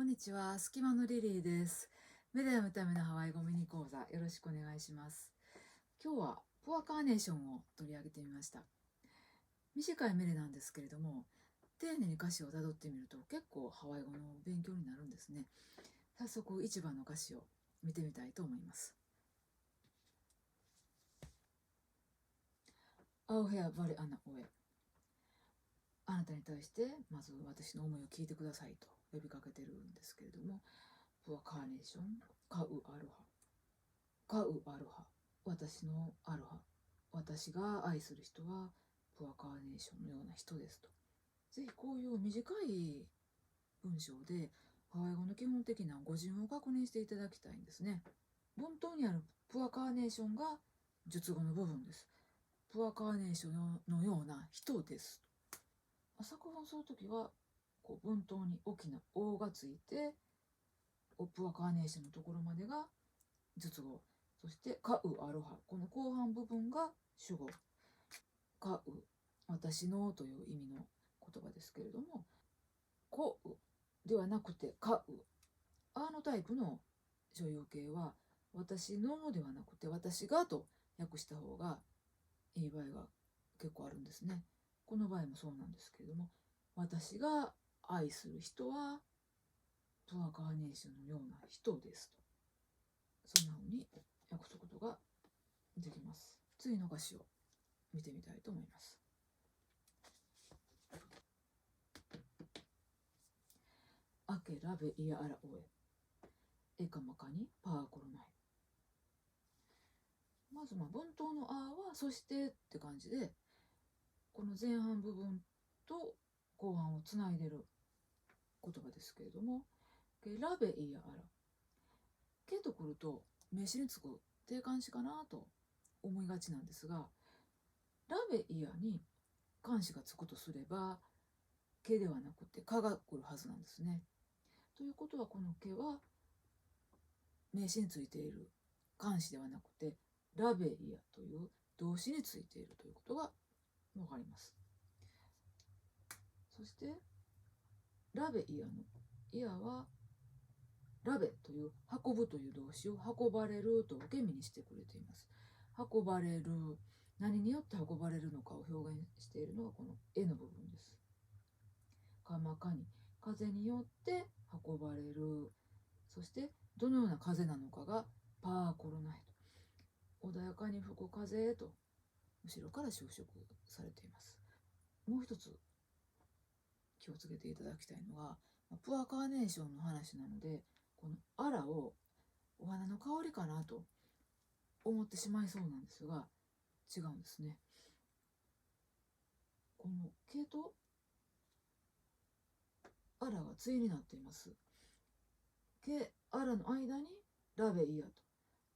こんにちは、隙間のリリーです。メディアのためのハワイ語ミニ講座、よろしくお願いします。今日はポアカーネーションを取り上げてみました。短いメレなんですけれども、丁寧に歌詞をたどってみると結構ハワイ語の勉強になるんですね。早速1番の歌詞を見てみたいと思います。青ヘアバレアナオエ。あなたに対してまず私の思いを聞いてくださいと呼びかけてるんですけれども、ポアカーネーション、カウアロハ。カウアロハ。私のアロハ。私が愛する人はポアカーネーションのような人ですと。ぜひこういう短い文章でハワイ語の基本的な語順を確認していただきたいんですね。文頭にあるポアカーネーションが述語の部分です。ポアカーネーションのような人です。作文するときは文頭に大きな「O」がついて、ポアカーネーションのところまでが述語。そして「カウアロハ」、この後半部分が主語。カウ、私のという意味の言葉ですけれども、コウではなくてカウ。アのタイプの所有形は私のではなくて私がと訳した方がいい場合が結構あるんですね。この場合もそうなんですけれども、私が愛する人はポアカーネーションのような人ですと、そんな風に訳すことができます。次の歌詞を見てみたいと思います。アケラベイヤアラオエエカマカニパーコロナイ。まず文頭の「あ」は「そして」って感じで、この前半部分と後半をつないでる言葉ですけれども、ラベイヤアラ、ケとくると名詞につく定冠詞かなと思いがちなんですが、ラベイヤに冠詞がつくとすればケではなくてカが来るはずなんですね。ということはこのケは名詞についている冠詞ではなくてラベイヤという動詞についているということがわかります。そしてラベイヤのイヤはラベという運ぶという動詞を運ばれると受け身にしてくれています。運ばれる、何によって運ばれるのかを表現しているのがこの絵の部分です。かまかに、風によって運ばれる。そしてどのような風なのかがパーコロナイと、穏やかに吹く風と後ろから修飾されています。もう一つ気をつけていただきたいのが、プアカーネーションの話なので、このアラをお花の香りかなと思ってしまいそうなんですが、違うんですね。この毛とアラが対になっています。毛、アラの間にラベイヤと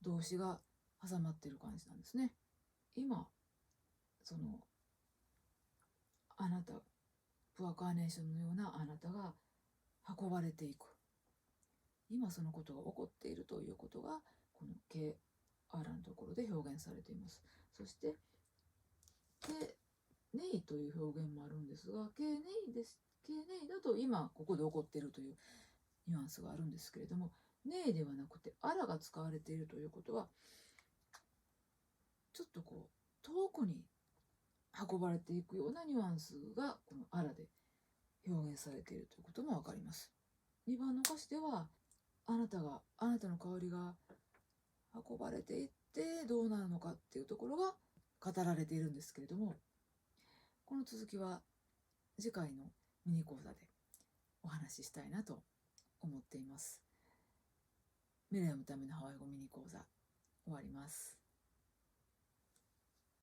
動詞が挟まっている感じなんですね。今、あなた、プアカーネーションのようなあなたが運ばれていく。今そのことが起こっているということがこのケアラのところで表現されています。そしてケネイという表現もあるんですが、ケネイです。ケネイだと今ここで起こっているというニュアンスがあるんですけれども、ネイではなくてアラが使われているということは、ちょっと遠くに運ばれていくようなニュアンスがこのアラで表現されているということもわかります。2番の歌詞では、あなたの香りが運ばれていってどうなるのかっていうところが語られているんですけれども、この続きは次回のミニ講座でお話ししたいなと思っています。未来のためのハワイ語ミニ講座終わります。